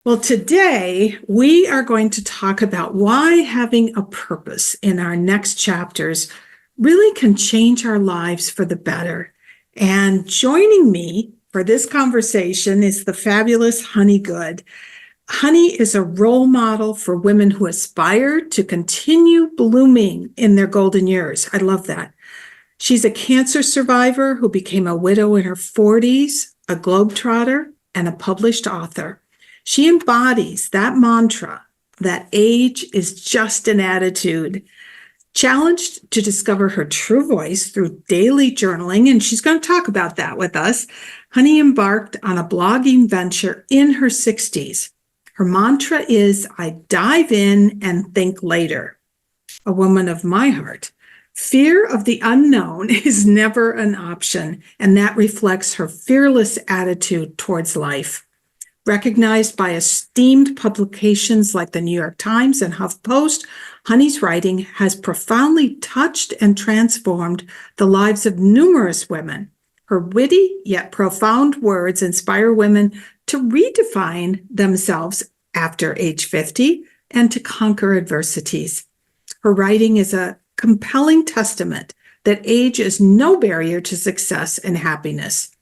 Well, today we are going to talk about why having a purpose in our next chapters really can change our lives for the better. And joining me for this conversation is the fabulous Honey Good. Honey is a role model for women who aspire to continue blooming in their golden years. I love that. She's a cancer survivor who became a widow in her 40s, a globetrotter, and a published author. She embodies that mantra that age is just an attitude. Challenged to discover her true voice through daily journaling, and she's going to talk about that with us, Honey embarked on a blogging venture in her 60s. Her mantra is, I dive in and think later. A woman of my heart. Fear of the unknown is never an option, and that reflects her fearless attitude towards life. Recognized by esteemed publications like the New York Times and HuffPost, Honey's writing has profoundly touched and transformed the lives of numerous women. Her witty yet profound words inspire women to redefine themselves after age 50 and to conquer adversities. Her writing is a compelling testament that age is no barrier to success and happiness.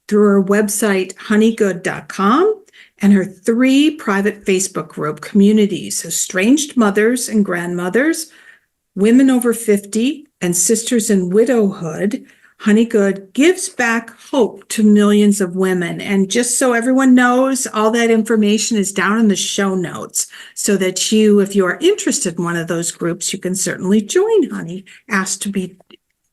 Through her website, honeygood.com, and her 3 private Facebook group communities, Estranged Mothers and Grandmothers, Women Over 50, and Sisters in Widowhood, Honey Good gives back hope to millions of women. And just so everyone knows, all that information is down in the show notes so that you, if you are interested in one of those groups, you can certainly join Honey, ask to be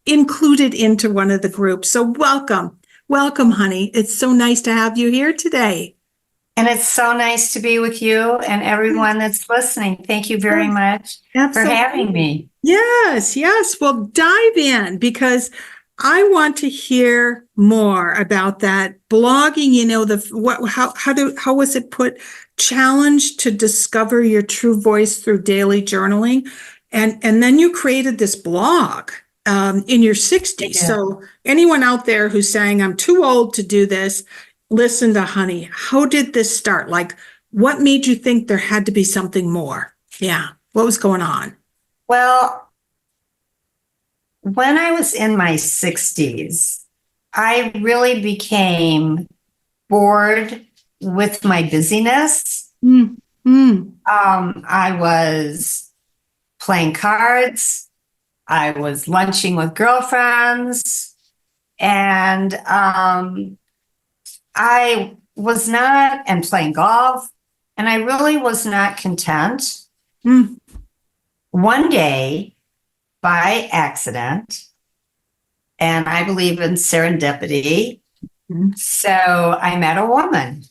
included into one of the groups. So welcome. Welcome, Honey. It's so nice to have you here today. And it's so nice to be with you and everyone that's listening. Thank you very much for having me. Yes. Well, dive in because I want to hear more about that blogging. How was it put? Challenge to discover your true voice through daily journaling, and then you created this blog in your 60s. Yeah. So anyone out there who's saying I'm too old to do this, listen to Honey. How did this start? Like, what made you think there had to be something more? Yeah. What was going on? Well, when I was in my 60s, I really became bored with my busyness. I was playing cards. I was lunching with girlfriends. And I was not, and playing golf, and I really was not content. One day, by accident, and I believe in serendipity, so I met a woman,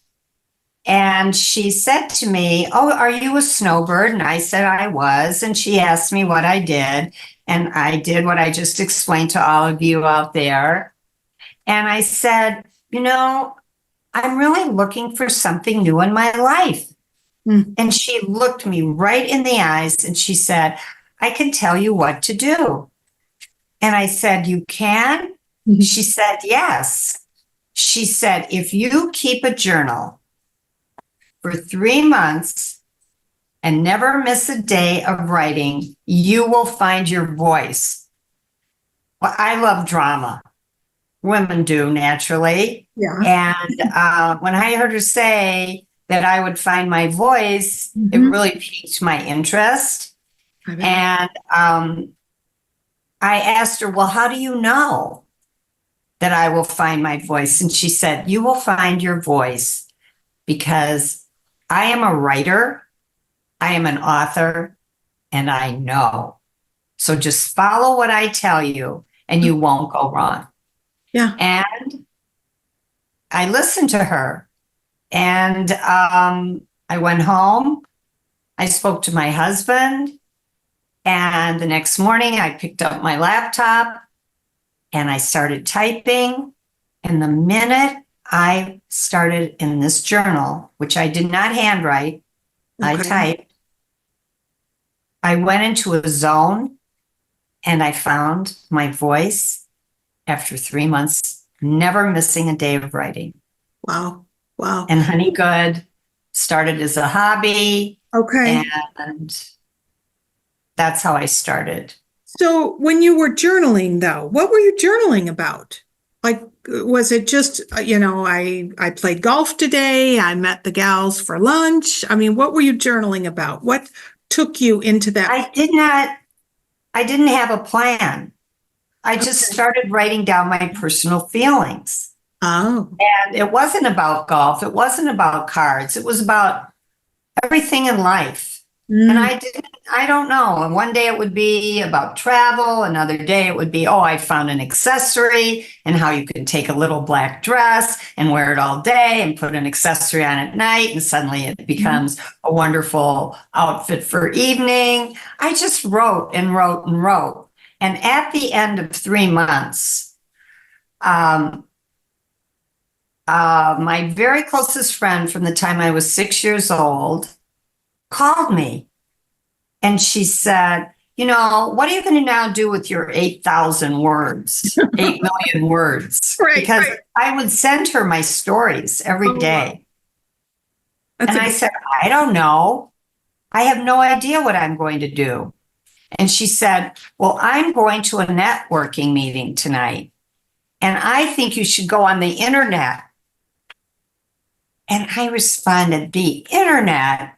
and she said to me, "Oh, are you a snowbird?" And I said I was, and she asked me what I did, and I did what I just explained to all of you out there. And I said, I'm really looking for something new in my life. And she looked me right in the eyes and she said, I can tell you what to do. And I said, you can? She said, yes. She said, if you keep a journal for 3 months and never miss a day of writing, you will find your voice. Well, I love drama. Women do naturally. Yeah. And when I heard her say that I would find my voice, it really piqued my interest. And I asked her, well, how do you know that I will find my voice? And she said, you will find your voice because I am a writer, I am an author, and I know. So just follow what I tell you and you won't go wrong. Yeah. And I listened to her and I went home. I spoke to my husband, and the next morning I picked up my laptop and I started typing. And the minute I started in this journal, which I did not handwrite, I typed, I went into a zone and I found my voice after 3 months, never missing a day of writing. Wow. And Honey Good started as a hobby, Okay. and that's how I started. So when you were journaling, though, what were you journaling about? Like, was it just, I played golf today, I met the gals for lunch? I mean, what were you journaling about? What took you into that? I didn't have a plan. I just Okay. started writing down my personal feelings. Oh. And it wasn't about golf. It wasn't about cards. It was about everything in life. And Mm, I don't know. And one day it would be about travel. Another day it would be, oh, I found an accessory and how you can take a little black dress and wear it all day and put an accessory on at night. And suddenly it becomes a wonderful outfit for evening. I just wrote and wrote and wrote. And at the end of 3 months, um, my very closest friend from the time I was 6 years old called me and she said, what are you going to now do with your 8,000 words, 8 million words? right, Because right. I would send her my stories every Oh, wow. day. That's And a I said, I don't know. I have no idea what I'm going to do. And she said, well, I'm going to a networking meeting tonight. And I think you should go on the internet. And I responded, the internet?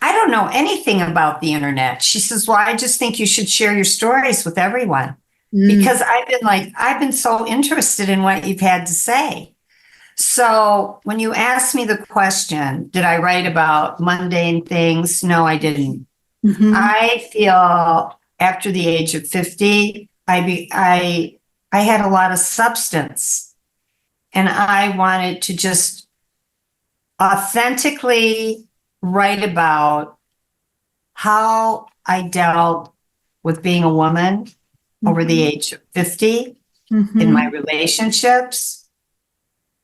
I don't know anything about the internet. She says, well, I just think you should share your stories with everyone Mm, because I've been so interested in what you've had to say. So when you asked me the question, did I write about mundane things? No, I didn't. mhm. I feel after the age of 50, I had a lot of substance and I wanted to just authentically write about how I dealt with being a woman over the Mhm. age of 50 in my Mhm. relationships,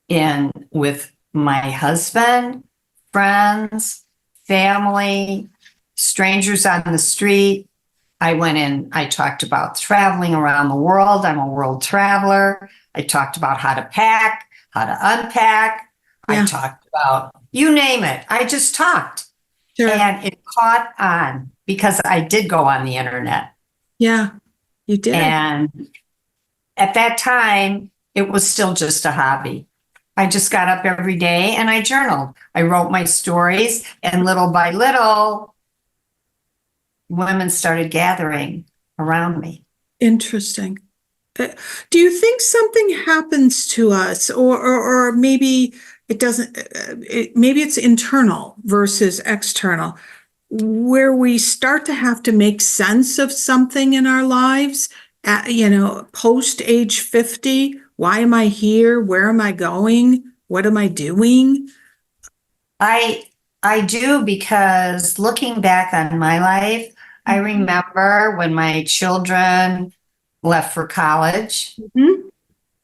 in with my husband, friends, family, strangers on the street. I talked about traveling around the world. I'm a world traveler. I talked about how to pack, how to unpack. I Yeah, talked about you name it. I just talked. sure. And it caught on because I did go on the internet. Yeah, you did. And at that time, it was still just a hobby. I just got up every day and I journaled. I wrote my stories, and little by little, women started gathering around me. Interesting. Uh, Do you think something happens to us, or maybe it doesn't, maybe it's internal versus external, where we start to have to make sense of something in our lives, post age 50? Why am I here? Where am I going? What am I doing? I I do because looking back on my life, I Mhm. remember when my children left for college. Mhm.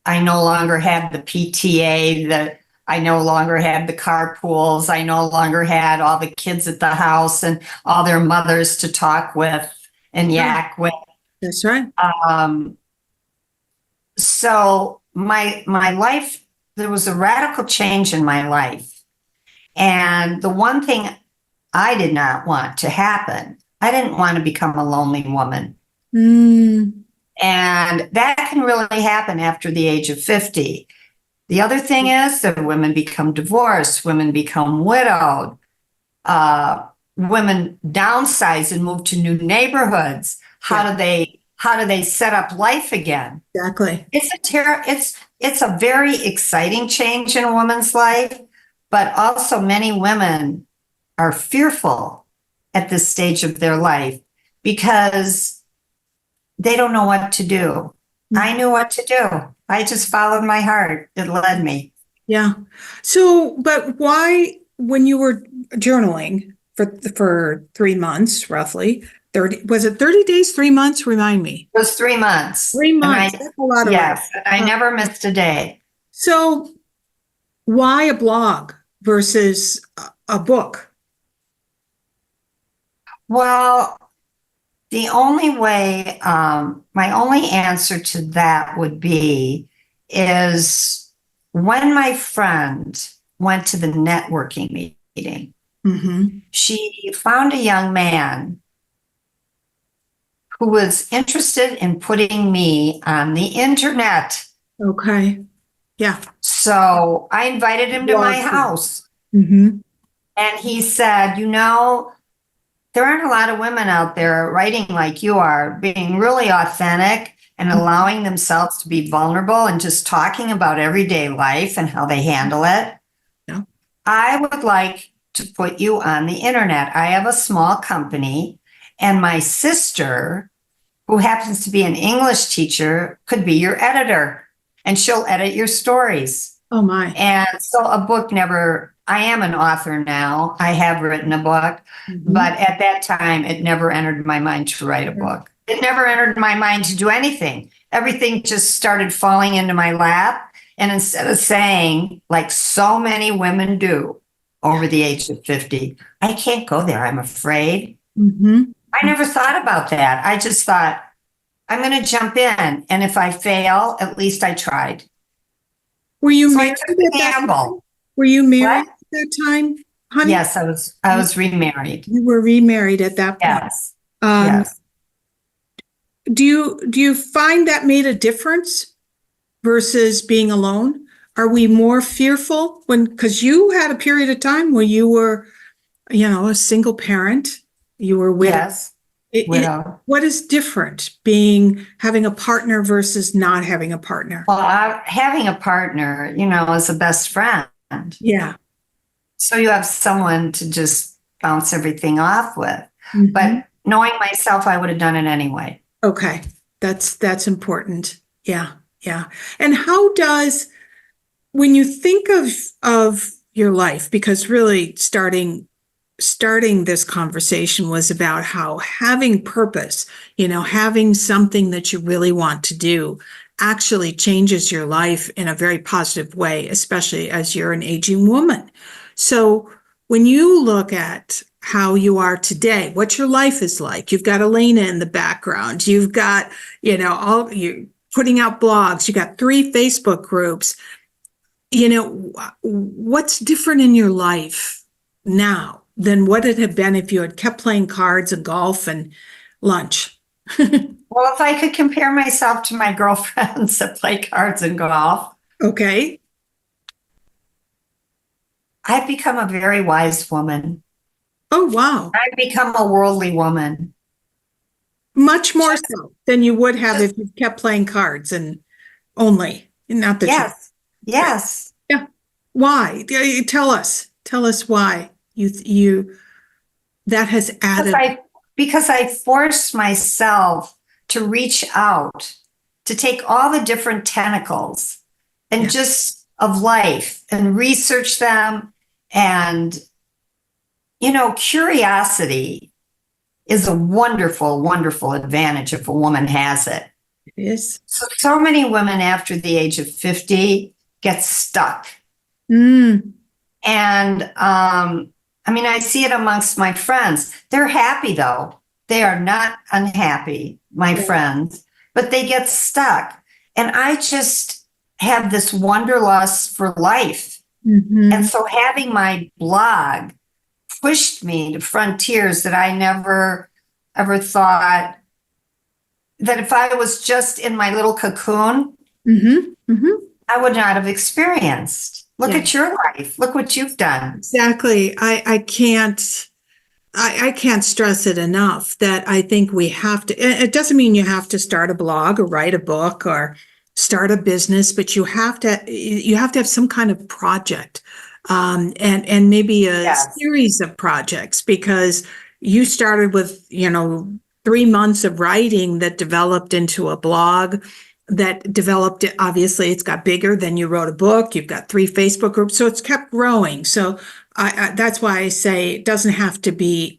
I no longer had the PTA, I no longer had the carpools. I no longer had all the kids at the house and all their mothers to talk with and Sure. yak with. That's right. Um, so my life, there was a radical change in my life. And the one thing I did not want to happen, I didn't want to become a lonely woman. Mm, And that can really happen after the age of 50. The other thing is that women become divorced, women become widowed, uh, women downsize and move to new neighborhoods. yeah, How do they set up life again? exactly. It's a very exciting change in a woman's life, but also many women are fearful at this stage of their life because they don't know what to do. I knew what to do. I just followed my heart. It led me. Yeah. So, but why, when you were journaling for 3 months, roughly 30, was it 30 days, 3 months? Remind me. It was 3 months. Three And months. That's a lot of writing. yes, I Uh, never missed a day. so, why a blog versus a book? Well, the only way, my only answer to that would be is when my friend went to the networking Mm-hmm. She found a young man who was interested in putting me on the internet. Okay. Yeah. So I invited him to my house, Mm-hmm. and he said, there aren't a lot of women out there writing like you are, being really authentic and allowing themselves to be vulnerable and just talking about everyday life and how they handle it. Yeah. I would like to put you on the internet. I have a small company, and my sister, who happens to be an English teacher, could be your editor, and she'll edit your stories. Oh my. And so I am an author now. I have written a book, Mm-hmm. but at that time, it never entered my mind to write a book. It never entered my mind to do anything. Everything just started falling into my lap. And instead of saying, like so many women do over the age of 50, I can't go there, I'm afraid. Mm-hmm. I never thought about that. I just thought, I'm going to jump in. And if I fail, at least I tried. Were you So I married took at the that time? gamble. Were you married What? at that time, honey? Yes, I was remarried. You were remarried at that point. Yes. Um, Yes. do you find that made a difference versus being alone? Are we more fearful because you had a period of time where you were, a single parent, you were widowed. Yes. Widow. What is different having a partner versus not having a partner? Well, having a partner, is a best friend. Yeah. So you have someone to just bounce everything off with. Mhm. But knowing myself, I would have done it anyway. Okay. That's important. Yeah. Yeah. And when you think of your life, because really starting this conversation was about how having purpose, having something that you really want to do actually changes your life in a very positive way, especially as you're an aging woman. So when you look at how you are today, what your life is like, you've got Elena in the background, you've got, all you putting out blogs, you got 3 Facebook groups, what's different in your life now than what it had been if you had kept playing cards and golf and lunch? Well, if I could compare myself to my girlfriends that play cards and golf, Okay. I've become a very wise woman. Oh, wow. I've become a worldly woman. Much more so than you would have if you kept playing cards and only, not that Yes. Yes. yeah. Why? Tell us why that has added. Because I forced myself to reach out, to take all the different tentacles and just of life and research them. And, curiosity is a wonderful, wonderful advantage if a woman has it. It is. So many women after the age of 50 get stuck. Mm. And, I see it amongst my friends. They're happy though. They are not unhappy, my friends, but they get stuck. And I just have this wanderlust for life. Mm-hmm. And so having my blog pushed me to frontiers that I never ever thought that if I was just in my little cocoon, I would not have experienced. Look at your life. Look what you've done. Exactly. I can't stress it enough that I think we have to, it doesn't mean you have to start a blog or write a book or start a business, but you have to have some kind of project, and maybe a series of projects, because you started with, 3 months of writing that developed into a blog that developed. Obviously it's got bigger, then you wrote a book, you've got 3 Facebook groups, so it's kept growing. So that's why I say it doesn't have to be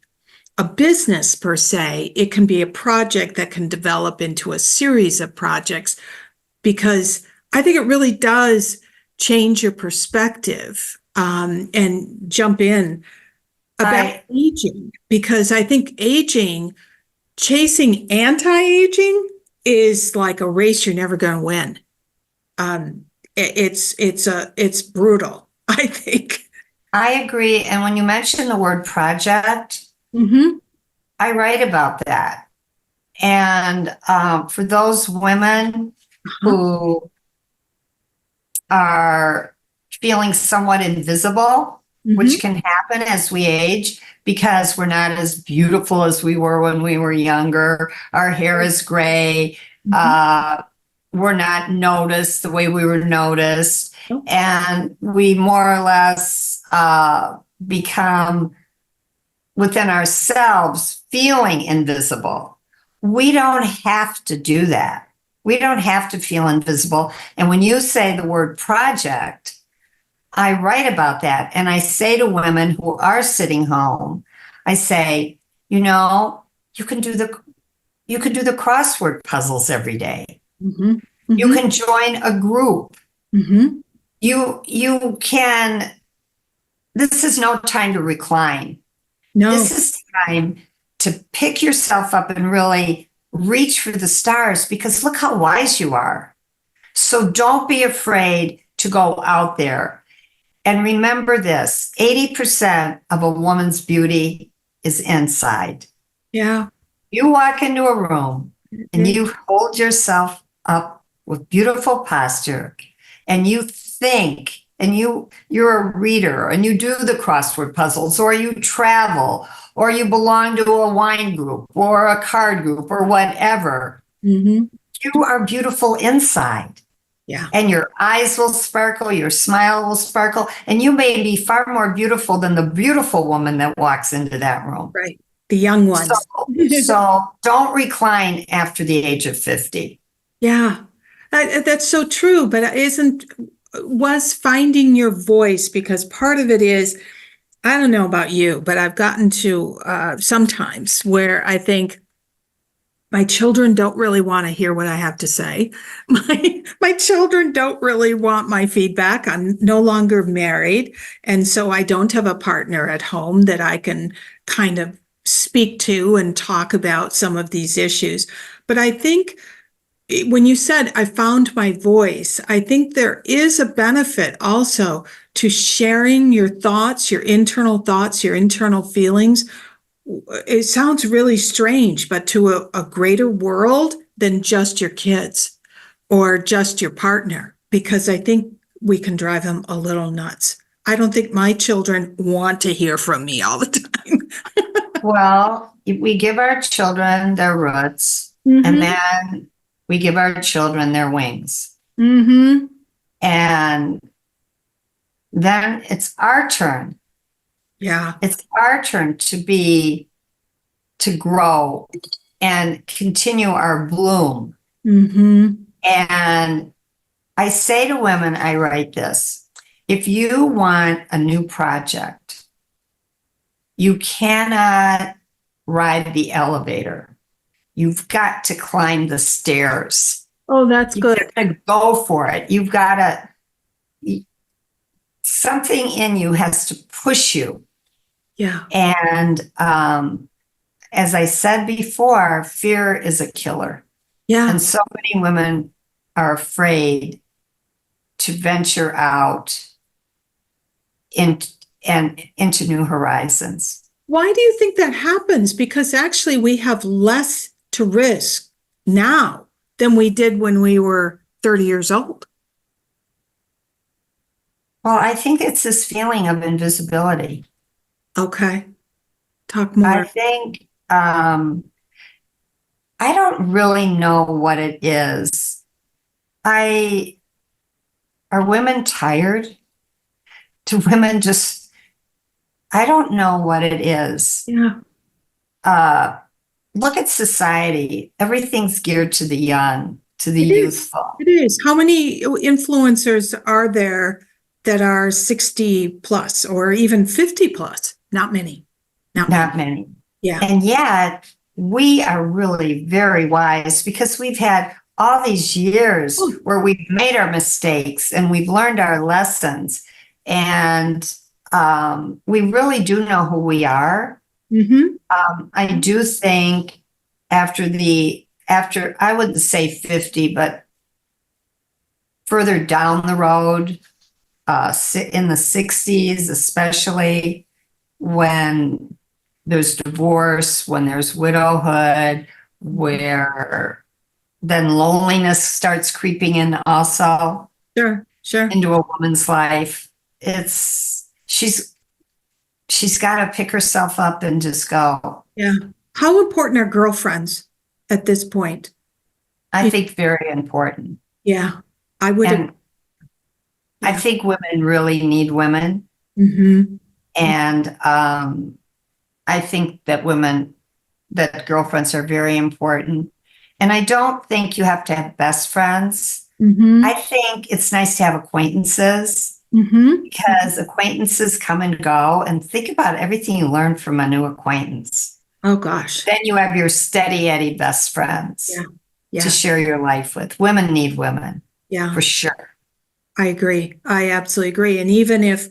a business per se. It can be a project that can develop into a series of projects, because I think it really does change your perspective, and jump in about aging, because I think chasing anti-aging is like a race you're never going to win. It's brutal, I think. I agree. And when you mention the word project, Mm-hmm. I write about that. And for those women Uh-huh. who are feeling somewhat invisible, Mm-hmm. which can happen as we age because we're not as beautiful as we were when we were younger. Our hair is gray. Mm-hmm. Uh, we're not noticed the way we were noticed. Oh, And we more or less become within ourselves feeling invisible. We don't have to do that. We don't have to feel invisible. And when you say the word project, I write about that. And I say to women who are sitting home, I say, you know, you can do the crossword puzzles every day. mm-hmm. You Mm-hmm. can join a group. Mm-hmm. You can, this is no time to recline. This No. is time to pick yourself up and really reach for the stars because look how wise you are. So don't be afraid to go out there. And remember this 80% of a woman's beauty is inside. Yeah. You walk into a room and It you hold yourself up with beautiful posture and you think and you're a reader and you do the crossword puzzles or you travel or you belong to a wine group or a card group or whatever. mm-hmm. You are beautiful inside. Yeah. And your eyes will sparkle, your smile will sparkle, and you may be far more beautiful than the beautiful woman that walks into that room. Right. The young So, ones. so don't recline after the age of 50. Yeah. That's so true. But was finding your voice, because part of it is, I don't know about you, but I've gotten to sometimes where I think my children don't really want to hear what I have to say. My children don't really want my feedback. I'm no longer married, and so I don't have a partner at home that I can kind of speak to and talk about some of these issues. But I think when you said I found my voice, I think there is a benefit also to sharing your thoughts, your internal feelings. It sounds really strange, but to a greater world than just your kids or just your partner, because I think we can drive them a little nuts. I don't think my children want to hear from me all the time. Well, we give our children their roots and Mm-hmm. then we give our children their wings. Mm-hmm. And then it's our turn. Yeah. It's our turn to grow and continue our bloom. Mm-hmm. And I say to women, I write this if you want a new project, you cannot ride the elevator. You've got to climb the stairs. Oh, that's You've good. got to go for it. You've got to, something in you has to push you. Yeah. And as I said before, fear is a killer. Yeah. And so many women are afraid to venture out in, and into new horizons. Why do you think that happens? Because actually, we have less to risk now than we did when we were 30 years old. Well, I think it's this feeling of invisibility. Okay. Talk I more. think I don't really know what it is. I are women tired? Do women just I don't know what it is. Yeah. Uh look at society. Everything's geared to the young, to the It is. youthful. It is. How many influencers are there that are 60 plus or even 50 plus? Not many. Not many. Not many. Yeah. And yet we are really very wise because we've had all these years Oh, where we've made our mistakes and we've learned our lessons. And we really do know who we are. mm-hmm. I do think after I wouldn't say 50, but further down the road, in the 60s, especially when there's divorce, when there's widowhood, where then loneliness starts creeping in also Sure. into a woman's life. It's she's got to pick herself up and just go. Yeah. How important are girlfriends at this point? I think very important. Yeah, I would. And I Yeah. think women really need women. Mm-hmm. And I think that girlfriends are very important. And I don't think you have to have best friends. Mm-hmm. I think it's nice to have acquaintances Mm-hmm. because acquaintances come and go. And think about everything you learn from a new acquaintance. Oh gosh. Then you have your steady Eddie best Yeah. friends to Yeah. share your life with. Women need women Yeah. for sure. I agree. I absolutely agree. And even if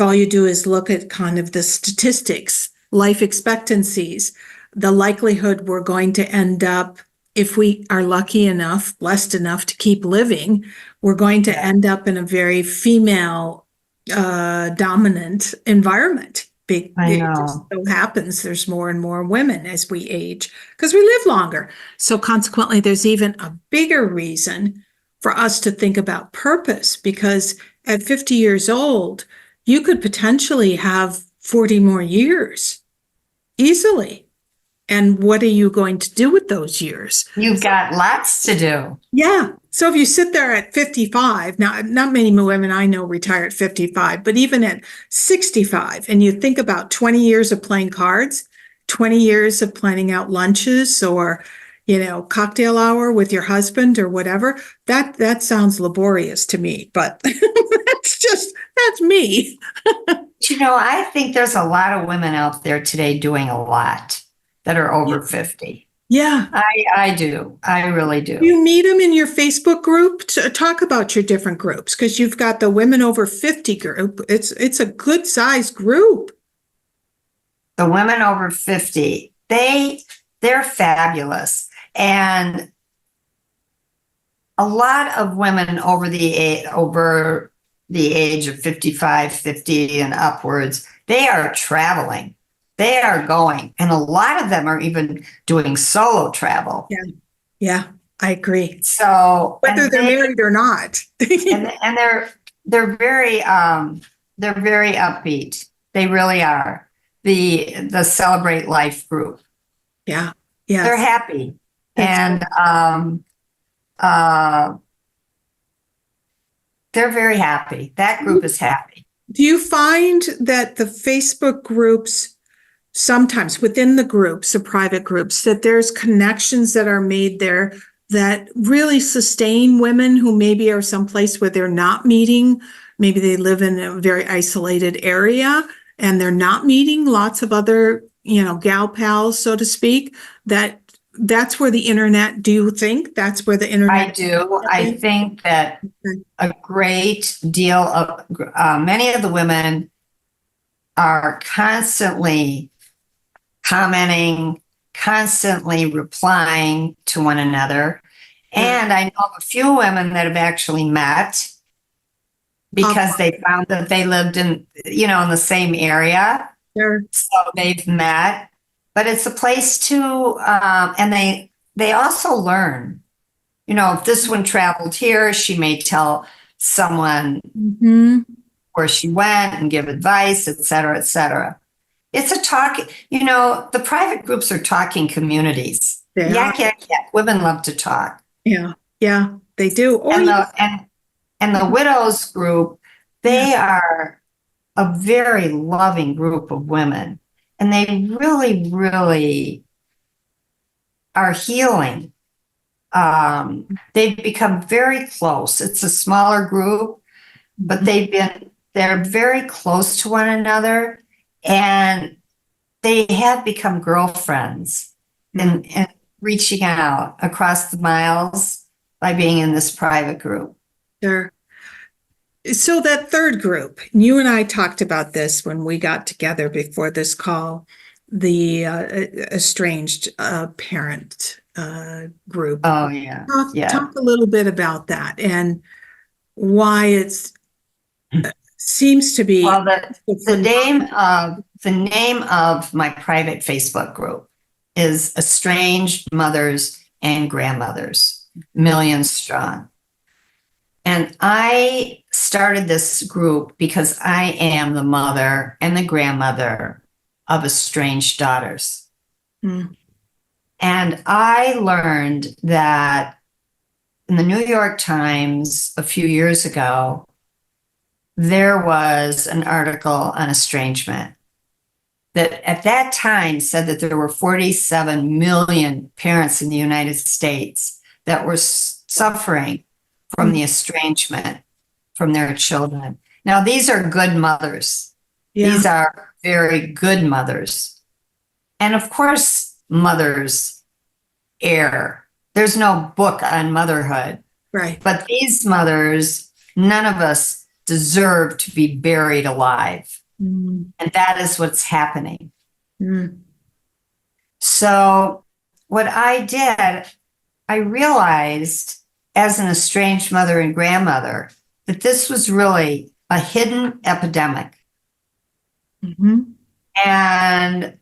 all you do is look at kind of the statistics, life expectancies, the likelihood we're going to end up, if we are lucky enough, blessed enough to keep living, we're going to end up in a very female dominant environment. I It just know. so happens there's more and more women as we age because we live longer. So consequently, there's even a bigger reason for us to think about purpose, because at 50 years old, you could potentially have 40 more years easily. And what are you going to do with those years? You've got lots to do. Yeah. So if you sit there at 55, now, not many women I know retire at 55, but even at 65, and you think about 20 years of playing cards, 20 years of planning out lunches or, cocktail hour with your husband or whatever, that sounds laborious to me, but that's me. I think there's a lot of women out there today doing a lot that are over 50. Yeah. I do. I really do. You meet them in your Facebook group to talk about your different groups, because you've got the women over 50 group. It's a good sized group. The women over 50, they're fabulous. And a lot of women over the age of 55, 50 and upwards, they are traveling. They are going. And a lot of them are even doing solo travel. Yeah, I agree. So whether they're married or not. and they're very upbeat. They really are. The Celebrate Life group. Yeah. They're happy. That's And they're very happy. That group is happy. Do you find that the Facebook groups, sometimes within the groups, the private groups, that there's connections that are made there that really sustain women who maybe are someplace where they're not meeting? Maybe they live in a very isolated area and they're not meeting lots of other, gal pals, so to speak, that's where the internet, do you think that's where the internet? I do. I think that a great deal of many of the women are constantly commenting, constantly replying to one another. And I know of a few women that have actually met because they found that they lived in the same area. Sure. So they've met, but it's a place to, and they also learn, if this one traveled here, she may tell someone where she went and give advice, et cetera, et cetera. It's a talk, the private groups are talking communities. Yak. Women love to talk. Yeah, they do. And the widows group, they are a very loving group of women. And they really, really are healing. They've become very close. It's a smaller group, but they're very close to one another. And they have become girlfriends and reaching out across the miles by being in this private group. Sure. So that third group, you and I talked about this when we got together before this call, the estranged parent group. Oh, yeah. Talk a little bit about that and why it's seems to be Well, the name of my private Facebook group is Estranged Mothers and Grandmothers, Millions Strong. And I started this group because I am the mother and the grandmother of estranged daughters. Mm. And I learned that in the New York Times a few years ago, there was an article on estrangement that at that time said that there were 47 million parents in the United States that were suffering from the estrangement from their children. Now, these are good mothers. Yeah. These are very good mothers. And of course, mothers err. There's no book on motherhood. Right. But these mothers, none of us deserve to be buried alive. Mm. And that is what's happening. Mm. So what I did, I realized as an estranged mother and grandmother that this was really a hidden epidemic. Mm-hmm. And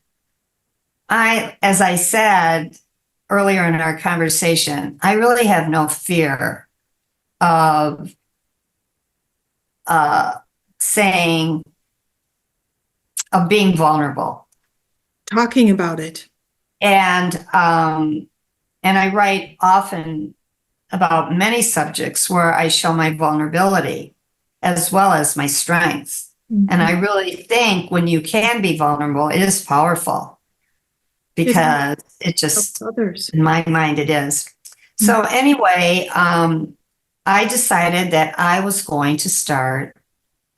as I said earlier in our conversation, I really have no fear of being vulnerable. Talking about it. And I write often about many subjects where I show my vulnerability as well as my strengths. Mm-hmm. And I really think when you can be vulnerable, it is powerful because it just, others. in my mind, it is. So anyway, I decided that I was going to start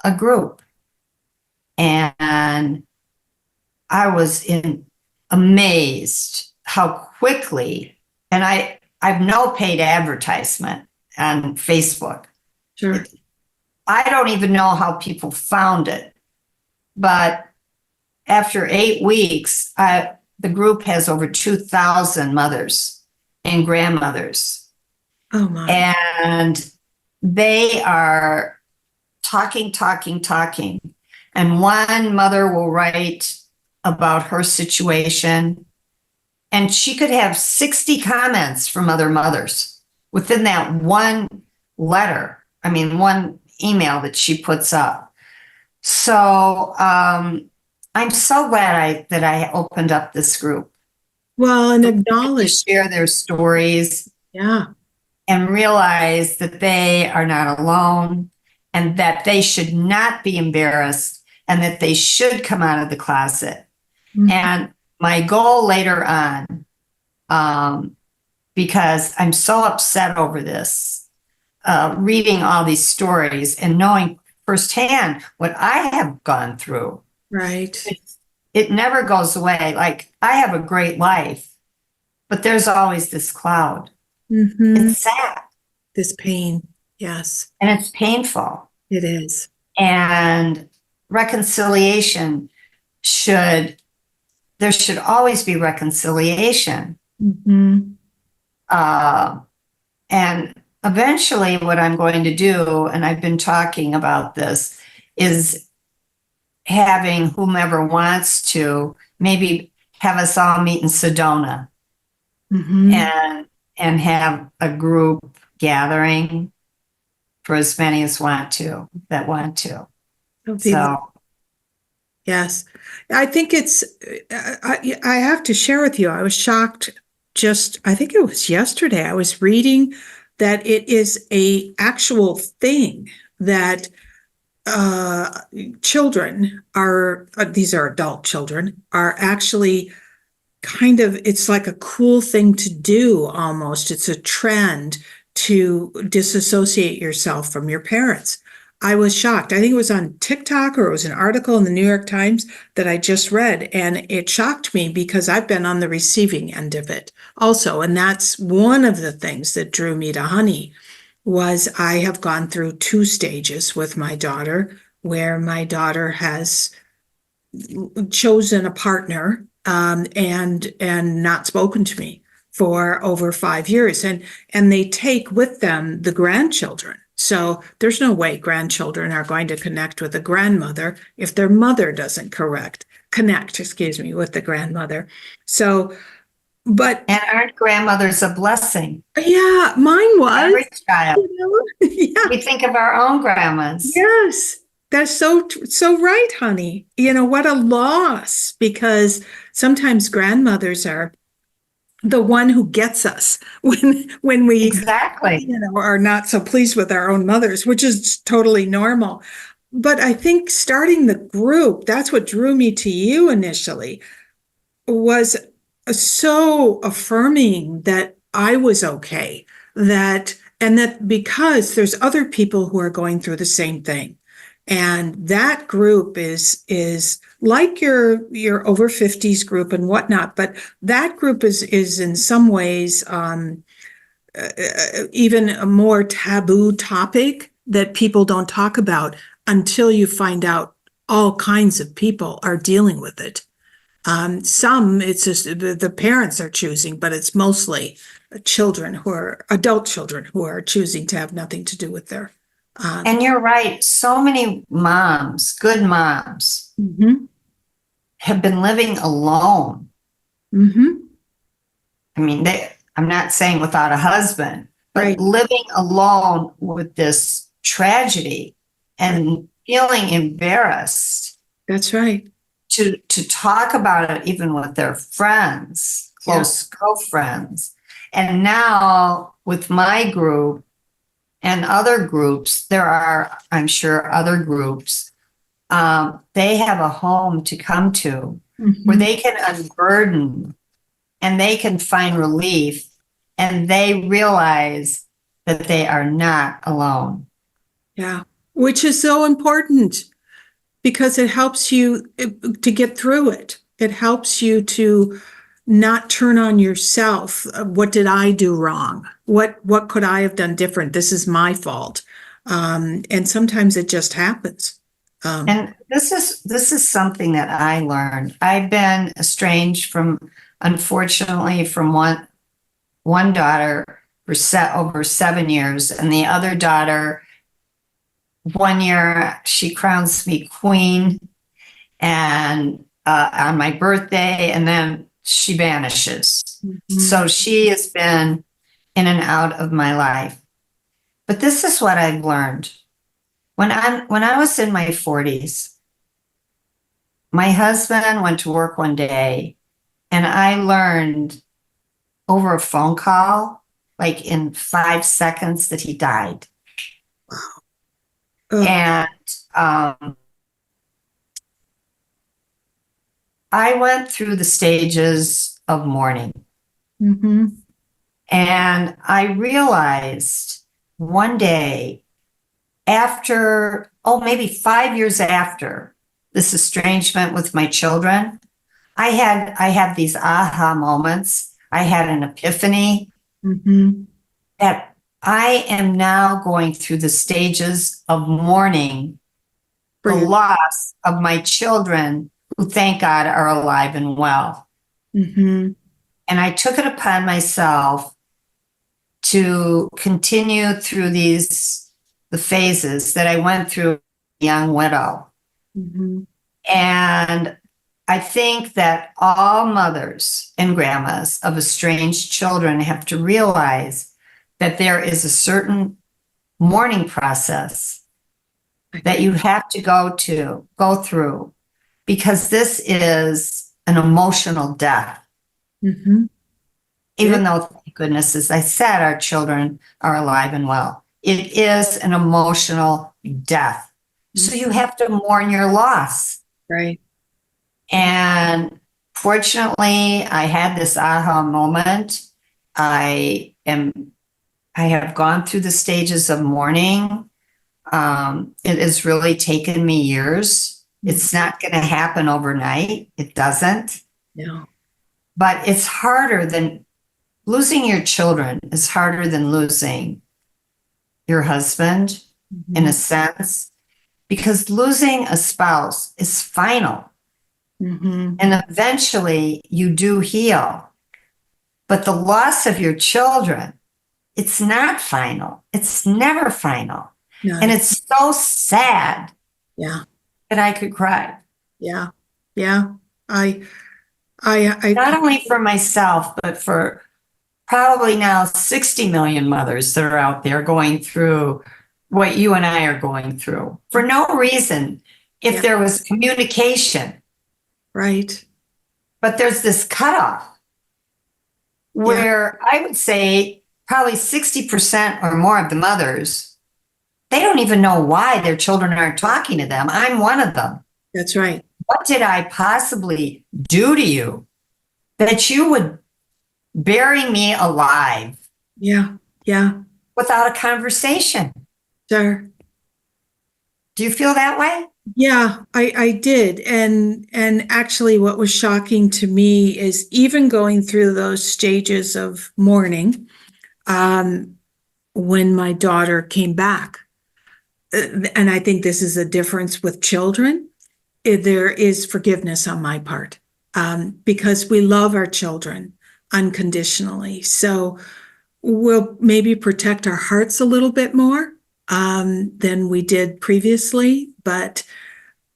a group. And I was amazed how quickly, and I've no paid advertisement on Facebook. Sure. I don't even know how people found it. But after 8 weeks, the group has over 2,000 mothers and grandmothers. Oh my. And they are talking. And one mother will write about her situation, and she could have 60 comments from other mothers within that one letter. I mean, one email that she puts up. So I'm so glad that I opened up this group. Well, and To acknowledge. share their stories. Yeah. And realize that they are not alone and that they should not be embarrassed and that they should come out of the closet. Mm-hmm. And my goal later on, because I'm so upset over this, reading all these stories and knowing firsthand what I have gone through. Right. It never goes away. Like, I have a great life, but there's always this cloud. Mm-hmm. It's sad. This pain. Yes. And it's painful. It is. And reconciliation there should always be reconciliation. Mm-hmm. And eventually what I'm going to do, and I've been talking about this, is having whomever wants to maybe have us all meet in Sedona. Mm-hmm. and have a group gathering for as many as want to. So yes, I think I have to share with you, I was shocked I think it was yesterday, I was reading that it is a actual thing that children these are adult children, are actually kind of, it's like a cool thing to do almost. It's a trend to disassociate yourself from your parents. I was shocked. I think it was on TikTok or it was an article in the New York Times that I just read, and it shocked me because I've been on the receiving end of it also. And that's one of the things that drew me to Honey was I have gone through 2 stages with my daughter where my daughter has chosen a partner and not spoken to me for over 5 years, and they take with them the grandchildren. So there's no way grandchildren are going to connect with a grandmother if their mother doesn't connect, excuse me, with the grandmother. So, but And aren't grandmothers a blessing? yeah, mine was, Every child. yeah, We think of our own grandmas. yes. That's so right, honey. What a loss, because sometimes grandmothers are the one who gets us when we Exactly. are not so pleased with our own mothers, which is totally normal. But I think starting the group, that's what drew me to you initially, was so affirming that I was okay, and that because there's other people who are going through the same thing. And that group is like your over 50s group and whatnot, but that group is in some ways even a more taboo topic that people don't talk about until you find out all kinds of people are dealing with it. Some it's just the parents are choosing, but it's mostly adult children who are choosing to have nothing to do with their. And you're right. So many moms, good moms, Mhm, have been living alone. mhm, I mean, I'm not saying without a husband, but right. living alone with this tragedy and feeling embarrassed That's right. to talk about it, even with their friends, Yeah. close girlfriends. And now with my group and other groups, there are, I'm sure, other groups. They have a home to come to where Mhm. they can unburden and they can find relief and they realize that they are not alone. Yeah. Which is so important because it helps you to get through it. It helps you to not turn on yourself. What did I do wrong? What could I have done different? This is my fault. And sometimes it just happens. Um, And this is something that I learned. I've been estranged from, unfortunately, from one daughter for over 7 years, and the other daughter, one year she crowns me queen, and on my birthday, and then she vanishes. mhm, So she has been in and out of my life. But this is what I've learned. When I was in my 40s, my husband went to work one day, and I learned over a phone call, like in 5 seconds, that he died. ugh, And um, I went through the stages of mourning. mhm, And I realized one day after, oh, maybe 5 years after this estrangement with my children, I had these aha moments. I had an epiphany mhm. that I am now going through the stages of mourning For the you. loss of my children, who thank God are alive and well. Mhm, And I took it upon myself to continue through the phases that I went through, young widow. mhm. And I think that all mothers and grandmas of estranged children have to realize that there is a certain mourning process that you have to go through, because this is an emotional death. Mhm. Yeah, Even though, thank goodness, as I said, our children are alive and well, it is an emotional death. So you have to mourn your loss. right. And fortunately, I had this aha moment. I am, I have gone through the stages of mourning. It has really taken me years. It's not going to happen overnight. It doesn't. No. But it's harder than losing your children is harder than losing your husband in a Mhm, sense, because losing a spouse is final. mhm. And eventually you do heal. But the loss of your children, it's not final. It's never final. And None. it's so sad Yeah. that I could cry. Yeah. Yeah. I, I, Not only for myself, but for probably now 60 million mothers that are out there going through what you and I are going through for no reason. If yeah. there was communication, Right. but there's this cutoff Yeah. where I would say probably 60% or more of the mothers, they don't even know why their children aren't talking to them. I'm one of them. That's right. What did I possibly do to you that you would bury me alive Yeah. Yeah. without a conversation? Sure. Do you feel that way? Yeah, I did. And actually what was shocking to me is even going through those stages of mourning, um, when my daughter came back. And I think this is a difference with children. There is forgiveness on my part, because we love our children unconditionally. So we'll maybe protect our hearts a little bit more, than we did previously, but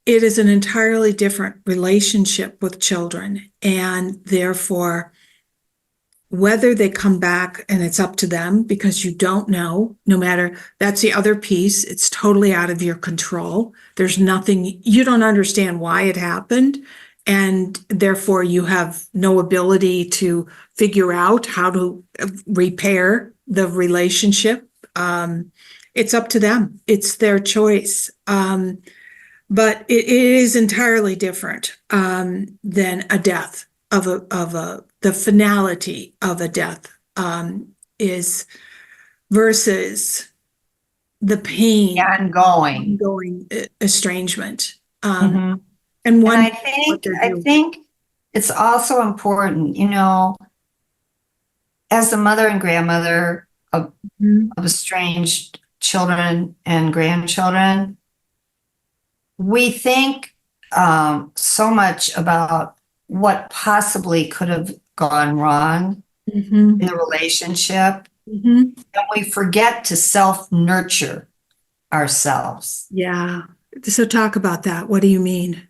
it is an entirely different relationship with children. And therefore, whether they come back, and it's up to them because you don't know, no matter, that's the other piece. It's totally out of your control. There's nothing, you don't understand why it happened. And therefore, you have no ability to figure out how to repair the relationship. It's up to them, it's their choice. But it is entirely different, than a death the finality of a death, is versus the pain, Ongoing. ongoing estrangement, Mhm. and And one I what think they're I doing. think it's also important, as the mother and grandmother Mhm. of estranged children and grandchildren, we think so much about what possibly could have gone wrong Mhm. in the relationship, Mhm. and we forget to self-nurture ourselves. Yeah. So talk about that. What do you mean?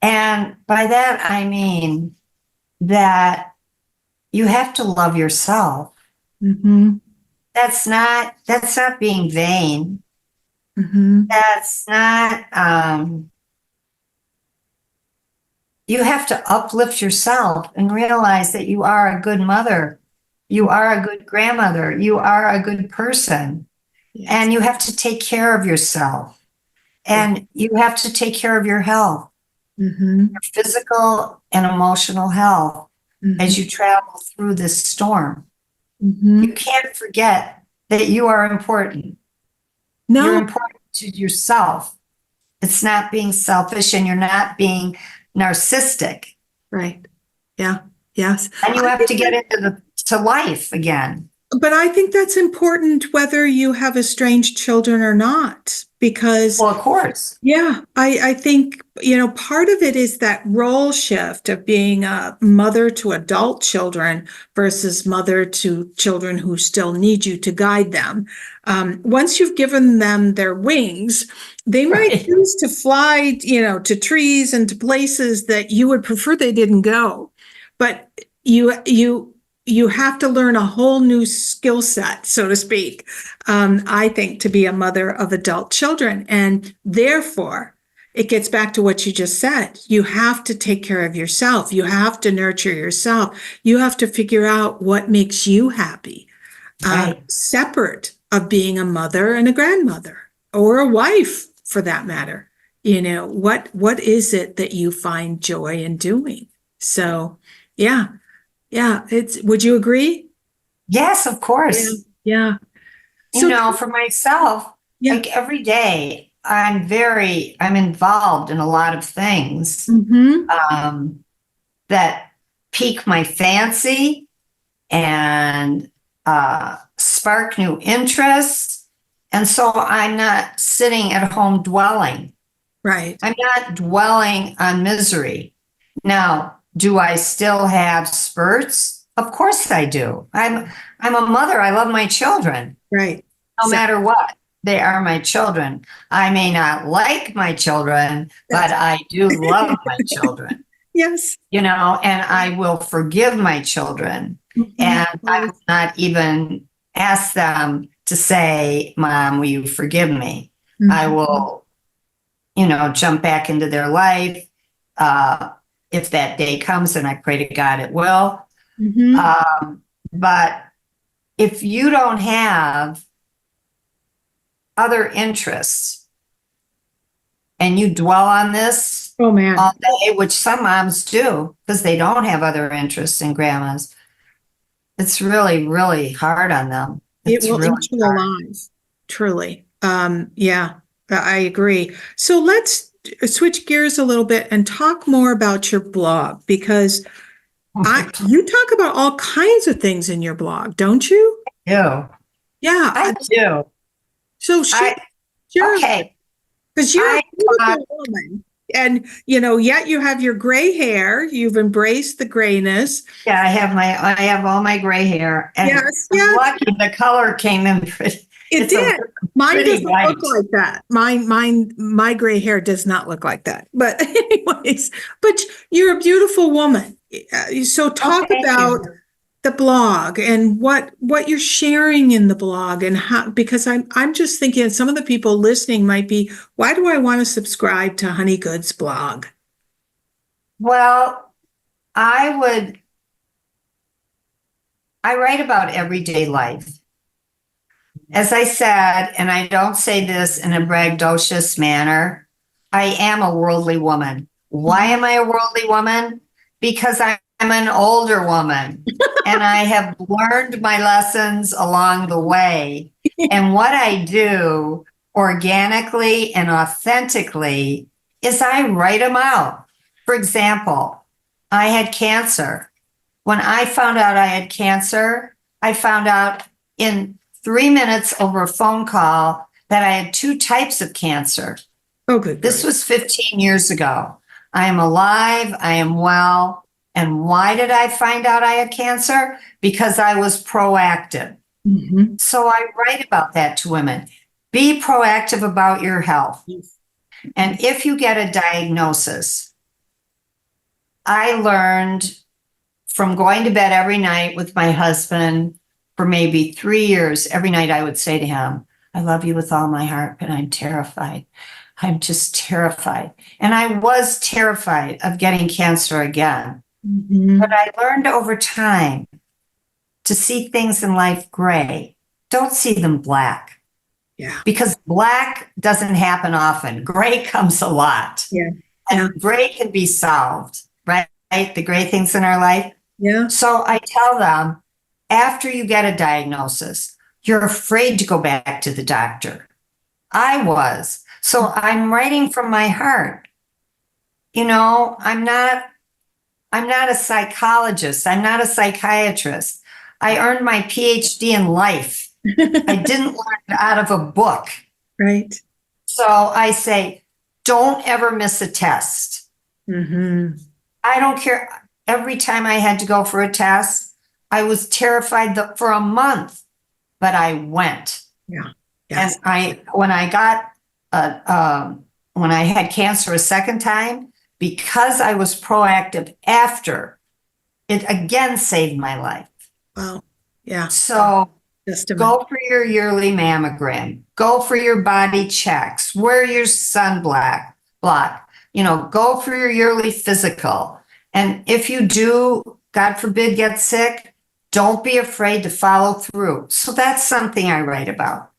And by that, I mean that you have to love yourself. Mhm. That's not being vain. Mhm. That's not, you have to uplift yourself and realize that you are a good mother. You are a good grandmother. You are a good person. Yes. And you have to take care of yourself. Yeah. And you have to take care of your health, Mhm. your physical and emotional health Mhm. as you travel through this storm. You Mhm. can't forget that you are important. You're No. important to yourself. It's not being selfish and you're not being narcissistic. Right. Yeah. Yes. And you have to get to life again. But I think that's important whether you have estranged children or not, because Well, of course. yeah, I think, part of it is that role shift of being a mother to adult children versus mother to children who still need you to guide them. Once you've given them their wings, they might Right. choose to fly, to trees and to places that you would prefer they didn't go. But you have to learn a whole new skill set, so to speak, I think, to be a mother of adult children. And therefore, it gets back to what you just said. You have to take care of yourself. You have to nurture yourself. You have to figure out what makes you happy, Right. separate of being a mother and a grandmother or a wife for that matter. What is it that you find joy in doing? So, yeah. Yeah, would you agree? Yes, of Yeah, course. yeah. So, For myself, yeah. like every day, I'm involved in a lot of things Mm-hmm. um, that pique my fancy and spark new interests. And so I'm not sitting at home dwelling. Right. I'm not dwelling on misery. Now, do I still have spurts? Of course I do. I'm a mother. I love my children, Right. no So, matter what. they are my children. I may not like my children, but I do love my children, Yes. and I will forgive my children. Mhm. And I will not even ask them to say, Mom, will you forgive me? I Mhm. will, jump back into their life. If that day comes, and I pray to God it will. Mhm. But if you don't have other interests and you dwell on this Oh man, all day, which some moms do because they don't have other interests in grandmas, it's really, really hard on them. it It's will really eat you hard. alive. Truly. Yeah, I agree. So let's switch gears a little bit and talk more about your blog because you talk about all kinds of things in your blog, don't you? do. Yeah. I do. So I share okay. because you're a I thought, beautiful woman. And yet you have your gray hair. You've embraced the grayness. yeah, I have all my gray hair, and Yes, I'm yes. lucky the color came in pretty. It It's a did. Mine pretty doesn't white. look like that. My gray hair does not look like that. But anyways, but you're a beautiful woman. So Oh, talk thank about you. the blog and what you're sharing in the blog and how, because I'm just thinking some of the people listening might be, why do I want to subscribe to Honey Good's blog? Well, I would. I write about everyday life. As I said, and I don't say this in a braggadocious manner, I am a worldly woman. Why am I a worldly woman? Because I'm an older woman and I have learned my lessons along the way. And what I do organically and authentically is I write them out. For example, I had cancer. When I found out I had cancer, I found out in 3 minutes over a phone call that I had two types of cancer. Oh, good This grief. was 15 years ago. I am alive, I am well. And why did I find out I had cancer? Because I was proactive. Mhm. So I write about that to women. Be proactive about your health. And if you get a diagnosis, I learned from going to bed every night with my husband for maybe 3 years, every night I would say to him, I love you with all my heart, but I'm terrified. I'm just terrified. And I was terrified of getting cancer again. Mhm. But I learned over time to see things in life gray. Don't see them black. Yeah. Because black doesn't happen often. Gray comes a lot. Yeah. And Yeah. gray can be solved, right? The gray things in our life. Yeah. So I tell them, after you get a diagnosis, you're afraid to go back to the doctor. I was. So I'm writing from my heart. I'm not a psychologist. I'm not a psychiatrist. I earned my PhD in life. I didn't learn it out of a book. Right. So I say, don't ever miss a test. Hmm. I don't care. Every time I had to go for a test, I was terrified for a month, but I went. Yeah. Yes. And when I had cancer a second time, because I was proactive after, it again saved my life. Wow. Yeah. So Testament. go for your yearly mammogram, go for your body checks, wear your sunblock, go for your yearly physical. And if you do, God forbid, get sick, don't be afraid to follow through. So that's something I write about.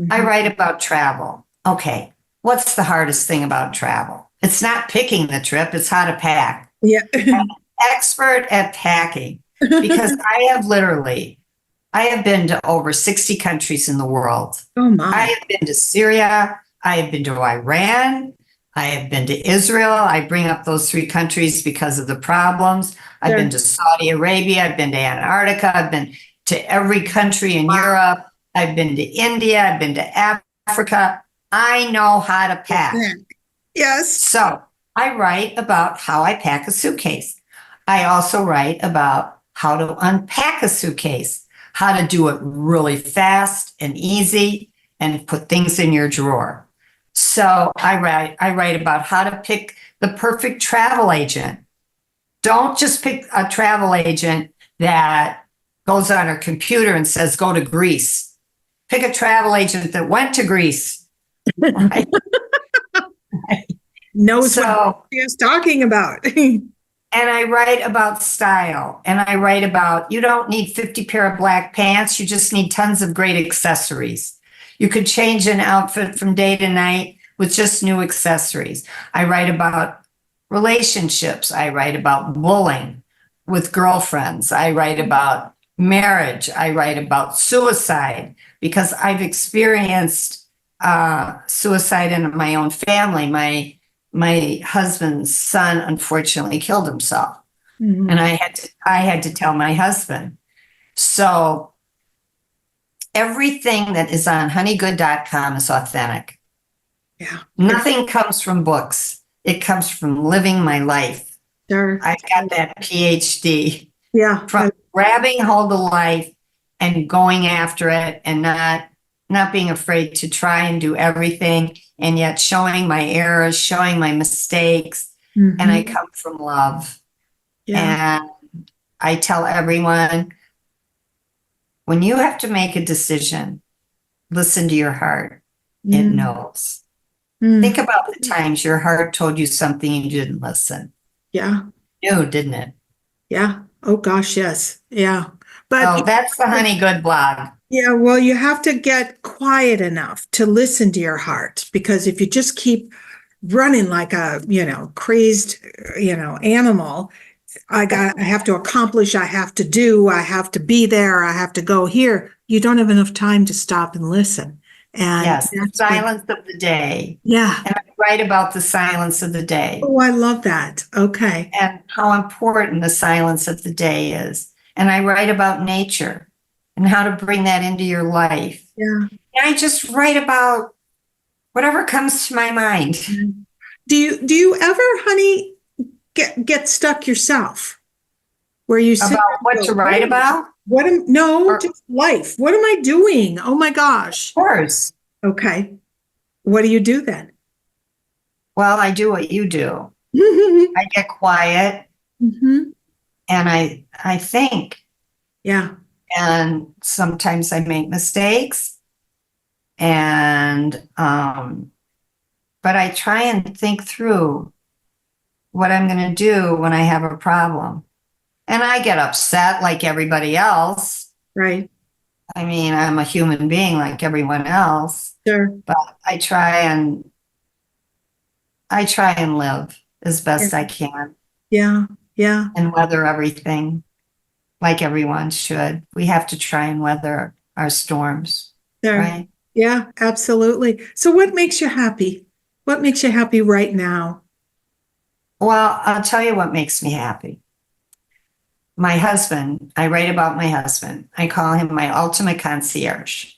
I Mhm. write about travel. Okay, what's the hardest thing about travel? It's not picking the trip, it's how to pack. Yeah. I'm an expert at packing because I have been to over 60 countries in the world. Oh I my. have been to Syria. I have been to Iran. I have been to Israel. I bring up those three countries because of the problems. I've been Sure. to Saudi Arabia. I've been to Antarctica. I've been to every country in Wow. Europe. I've been to India. I've been to Africa. I know how to pack. Yes. So I write about how I pack a suitcase. I also write about how to unpack a suitcase, how to do it really fast and easy. and put things in your drawer. So I write about how to pick the perfect travel agent. Don't just pick a travel agent that goes on her computer and says, go to Greece. Pick a travel agent that went to Greece. Right? Knows what So, she is talking about. and I write about style, and I write about you don't need 50 pair of black pants. You just need tons of great accessories. You could change an outfit from day to night with just new accessories. I write about relationships. I write about bullying with girlfriends. I write about marriage. I write about suicide because I've experienced suicide in my own family. My husband's son unfortunately killed himself, Mhm. and I had to tell my husband. So everything that is on honeygood.com is authentic. Yeah. Nothing comes from books. It comes from living my life. Sure. I've got that PhD Yeah. from grabbing hold of life and going after it and not being afraid to try and do everything, and yet showing my errors, showing my mistakes. Mhm. And I come from love. Yeah. And I tell everyone, when you have to make a decision, listen to your heart. It Mm. knows. Mm. Think about the times your heart told you something and you didn't listen. Yeah. No, didn't it? Yeah. Oh gosh, yes. Yeah. Oh, But that's the Honey Good blog. yeah, well, you have to get quiet enough to listen to your heart, because if you just keep running like a, crazed, animal, I have to accomplish, I have to do, I have to be there, I have to go here. You don't have enough time to stop and listen. And Yes, the that's when, silence of the day. yeah. And I write about the silence of the day Oh, I love that. Okay. and how important the silence of the day is. And I write about nature and how to bring that into your life. Yeah. And I just write about whatever comes to my mind. Do you ever, honey, get stuck yourself where you sit About there what and to go, write "Oh, about? no, Or, just life. What am I doing? Oh my of gosh." course. Okay. What do you do then? Well, I do what you do. I get quiet Mhm. and I think. Yeah. And sometimes I make mistakes. And but I try and think through what I'm going to do when I have a problem. And I get upset like everybody else. Right. I mean, I'm a human being like everyone else, Sure. but I try and live as Yeah. best I can Yeah. Yeah. and weather everything like everyone should. We have to try and weather our storms, Sure. right? Yeah, absolutely. So what makes you happy? What makes you happy right now? Well, I'll tell you what makes me happy. My husband, I write about my husband. I call him my ultimate concierge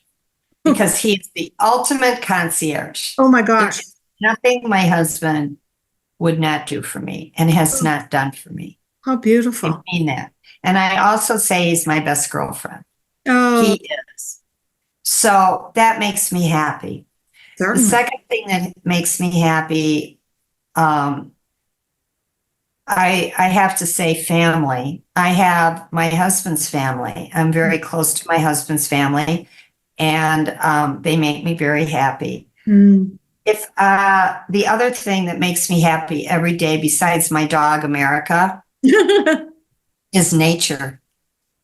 because he's the ultimate concierge. Oh my There gosh. is nothing my husband would not do for me and has Oh, not done for me. how I beautiful. mean that. And I also say he's my best girlfriend. Oh, He is. So that makes me happy. The certainly. second thing that makes me happy, um, I have to say family. I have my husband's family. I'm very close to my husband's family, and they make me very happy. Mm. If the other thing that makes me happy every day, besides my dog America, is nature.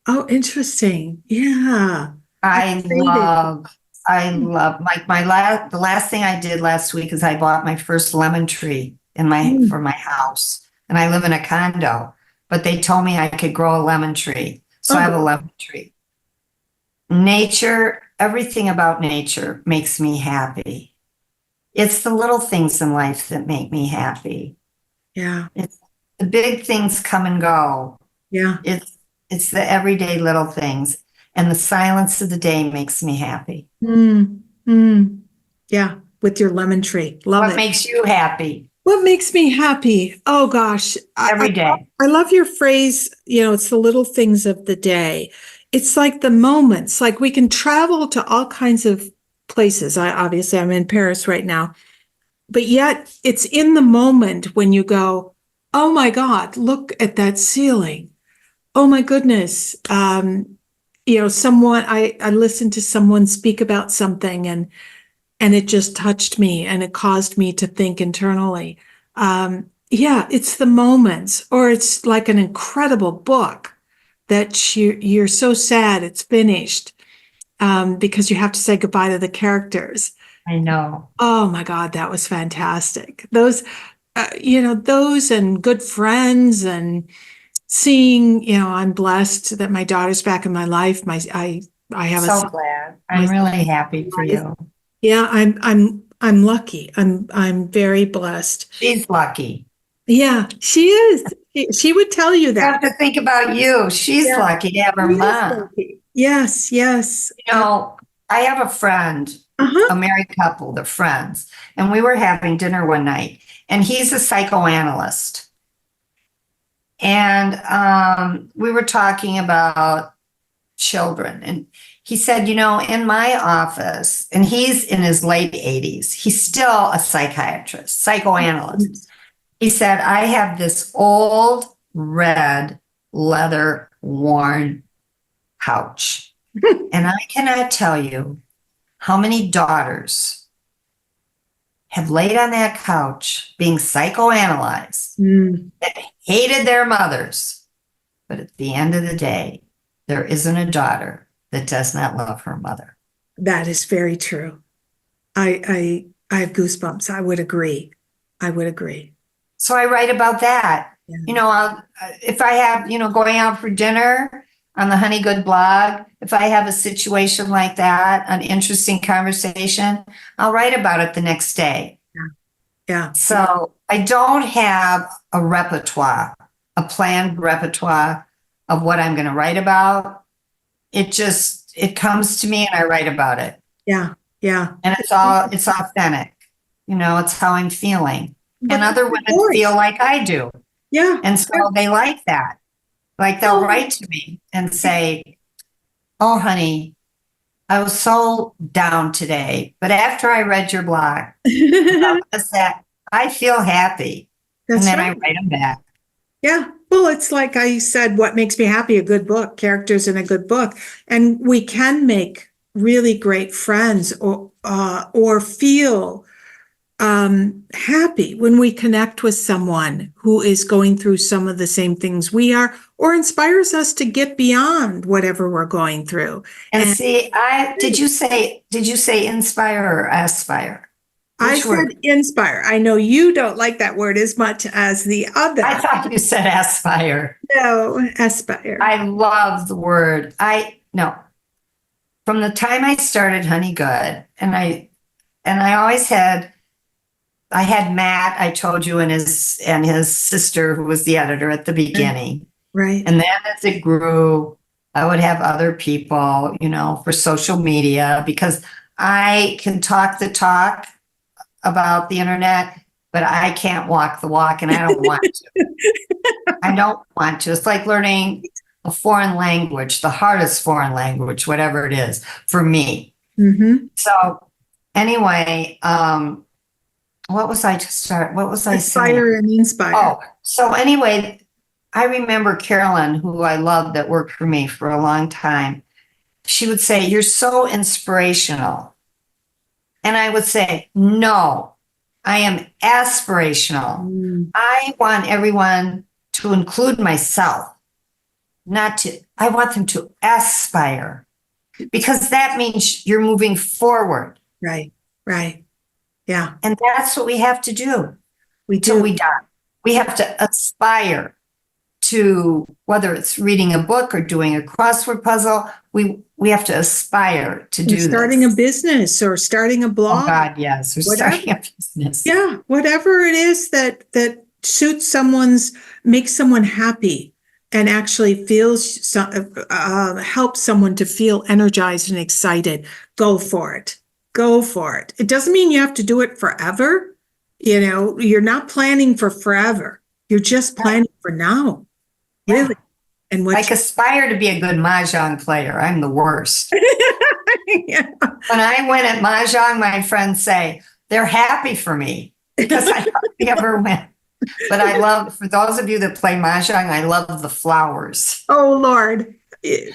Oh, interesting. Yeah. I I traded. love, I love the last thing I did last week is I bought my first lemon tree for Mm. my house. And I live in a condo, but they told me I could grow a lemon tree. So I Oh, have a lemon tree. Nature, everything about nature makes me happy. It's the little things in life that make me happy. yeah. It's the big things come and go. Yeah. It's the everyday little things. And the silence of the day makes me happy. Mm. Mm. Yeah. With your lemon tree. Love What it. makes you happy What makes me happy? Oh gosh, every day? I love your phrase, it's the little things of the day. It's like the moments, like we can travel to all kinds of places. Obviously I'm in Paris right now, but yet it's in the moment when you go, oh my God, look at that ceiling. Oh my goodness. Someone, I listened to someone speak about something and it just touched me and it caused me to think internally. Yeah, it's the moments, or it's like an incredible book that you're so sad it's finished, because you have to say goodbye to the characters. I know. Oh my God, that was fantastic. Those and good friends and seeing, I'm blessed that my daughter's back in my life. I have a So son, glad. my I'm really happy for life. you. Yeah, I'm lucky. I'm very blessed. She's lucky. Yeah, she is. She would tell you You have that. to think about you. She's Yeah, lucky to have her she is mom. lucky. Yes, yes. You know, I have a friend, Uh-huh. a married couple, they're friends, and we were having dinner one night, and he's a psychoanalyst. And we were talking about children. And he said, in my office, and he's in his late 80s, he's still a psychiatrist, psychoanalyst. He said, I have this old red leather worn couch. And I cannot tell you how many daughters have laid on that couch being psychoanalyzed, Mm, that hated their mothers. But at the end of the day, there isn't a daughter that does not love her mother. that is very true. I have goosebumps. I would agree. I would agree. So I write about that. Yeah. If I have, going out for dinner on the Honey Good blog, if I have a situation like that, an interesting conversation, I'll write about it the next day. Yeah. So I don't have a repertoire, a planned repertoire of what I'm going to write about. It comes to me and I write about it. Yeah. Yeah. And it's authentic. It's how I'm feeling. But And other that's the women feel voice. like I do. Yeah. And so they like that. Like they'll write to me and say, oh, honey, I was so down today, but after I read your blog about this, that, I feel happy. And That's then right. I write them back. Yeah. Well, it's like I said, what makes me happy? A good book, characters in a good book. And we can make really great friends or feel happy when we connect with someone who is going through some of the same things we are, or inspires us to get beyond whatever we're going through. And see, did you say inspire or aspire? I Which said word? inspire. I know you don't like that word as much as the other. I thought you said aspire. No, aspire. I love the word. No. From the time I started Honey Good, and I always I had Matt, I told you, and his sister, who was the editor at the beginning. Right. And then as it grew, I would have other people, for social media, because I can talk the talk about the internet, but I can't walk the walk, and I don't want to. I don't want to. It's like learning a foreign language, the hardest foreign language, whatever it is, for me. Mm-hmm. So anyway, what was I saying? Aspire and inspire. Oh, so anyway, I remember Carolyn, who I loved, that worked for me for a long time. She would say, "You're so inspirational." And I would say, "No, I am aspirational. Mm, I want everyone to include myself, I want them to aspire, because that means you're moving forward." right. Right. Yeah. And that's what we have to do We till do. we die. We have to aspire to, whether it's reading a book or doing a crossword puzzle, we have to aspire to do Starting this. a business or starting a Oh blog. God, yes. Or starting a business. Yeah, whatever it is that suits makes someone happy and actually helps someone to feel energized and excited. Go for it. Go for it. It doesn't mean you have to do it forever. You're not planning for forever. You're just planning for now. Really. And I what aspire to be a good mahjong player. I'm the worst. yeah. When I win at mahjong, my friends say they're happy for me because I hardly ever win. But I love, for those of you that play mahjong, I love the flowers. Oh Lord. The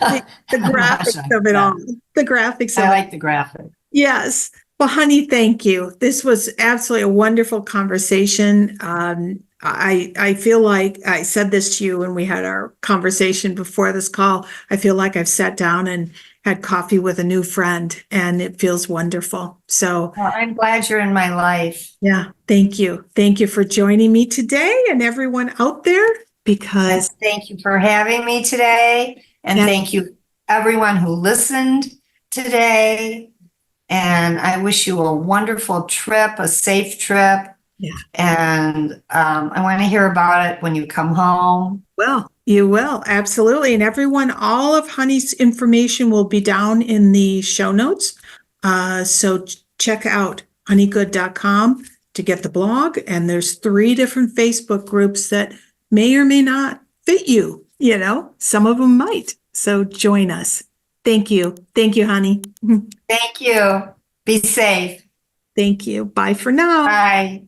graphics Mahjong, of it yeah. all. The graphics I of it. like the graphic. Yes. Well, honey, thank you. This was absolutely a wonderful conversation. I feel like I said this to you when we had our conversation before this call. I feel like I've sat down and had coffee with a new friend, and it feels wonderful. So, Well, I'm glad you're in my life. yeah, thank you. Thank you for joining me today and everyone out there because, And thank you for having me today. And yeah, thank you, everyone who listened today. And I wish you a wonderful trip, a safe trip. yeah. And I want to hear about it when you come home. Well, you will. Absolutely. And everyone, all of Honey's information will be down in the show notes. So check out honeygood.com to get the blog. And there's 3 different Facebook groups that may or may not fit you. You know, some of them might. So join us. Thank you. Thank you, honey. Thank you. Be safe. Thank you. Bye for now. Bye.